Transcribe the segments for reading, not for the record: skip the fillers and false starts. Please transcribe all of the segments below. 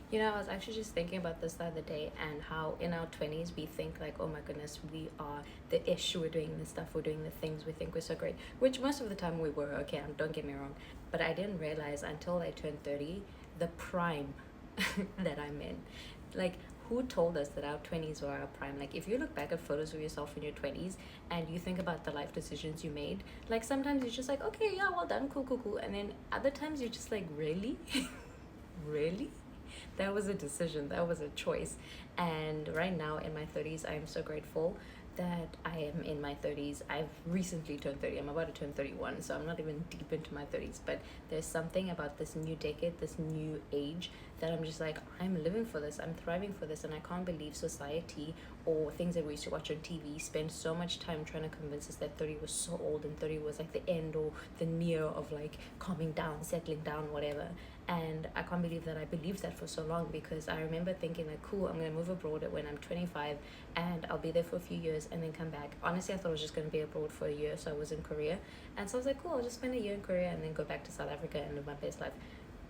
You know, I was actually just thinking about this the other day and how in our 20s we think like, oh my goodness, we are the ish, we're doing the stuff, we're doing the things we think we're so great, which most of the time we were, okay, don't get me wrong. But I didn't realize until I turned 30 the prime that I'm in. Like, who told us that our 20s were our prime? Like, if you look back at photos of yourself in your 20s and you think about the life decisions you made, like, sometimes you're just like, okay, yeah, well done, cool, cool, cool. And then other times you're just like, really? Really? That was a decision, that was a choice. And right now in my 30s, I am so grateful that I am in my 30s. I've recently turned 30. I'm about to turn 31, so I'm not even deep into my 30s. But there's something about this new decade, this new age, that I'm just like, I'm living for this, I'm thriving for this. And I can't believe society or things that we used to watch on TV spend so much time trying to convince us that 30 was so old and 30 was like the end or the near of like calming down, settling down, whatever. And I can't believe that I believed that for so long, because I remember thinking like, cool, I'm gonna move abroad when I'm 25 and I'll be there for a few years and then come back. Honestly, I thought I was just gonna be abroad for a year, so I was in Korea. And so I was like, cool, I'll just spend a year in Korea and then go back to South Africa and live my best life.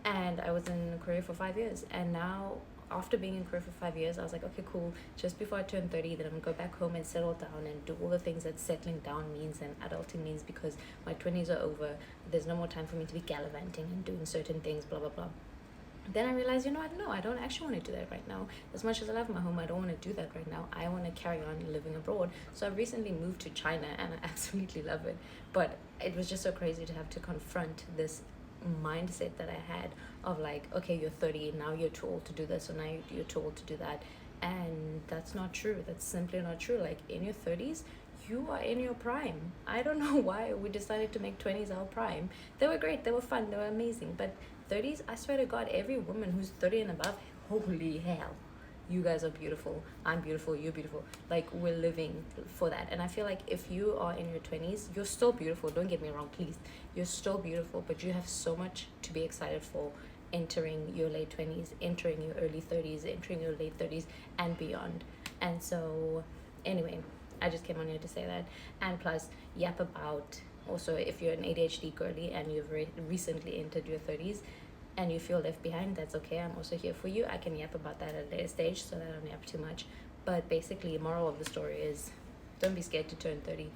And I was in Korea for 5 years, and now after being in Korea for 5 years, I was like, okay, cool. Just before I turn 30, then I'm gonna go back home and settle down and do all the things that settling down means and adulting means, because my 20s are over. There's no more time for me to be gallivanting and doing certain things, blah blah blah. Then I realized, you know what, no, I don't actually want to do that right now. As much as I love my home, I don't want to do that right now. I want to carry on living abroad. So I've recently moved to China and I absolutely love it. But it was just so crazy to have to confront this mindset that I had of like, okay, you're 30, now you're too old to do this, or now you're too old to do that. And that's not true. That's simply not true. Like, in your 30s, you are in your prime. I don't know why we decided to make 20s our prime. They were great, they were fun, they were amazing. But 30s, I swear to God, every woman who's 30 and above, holy hell, you guys are beautiful, I'm beautiful, you're beautiful. Like, we're living for that. And I feel like if you are in your 20s, you're still beautiful, don't get me wrong, please. You're still beautiful, but you have so much to be excited for entering your late 20s, entering your early 30s, entering your late 30s, and beyond. And so, anyway, I just came on here to say that. And plus, yap about also, if you're an ADHD girly and you've recently entered your 30s and you feel left behind, that's okay. I'm also here for you. I can yap about that at a later stage so that I don't yap too much. But basically, moral of the story is, don't be scared to turn 30.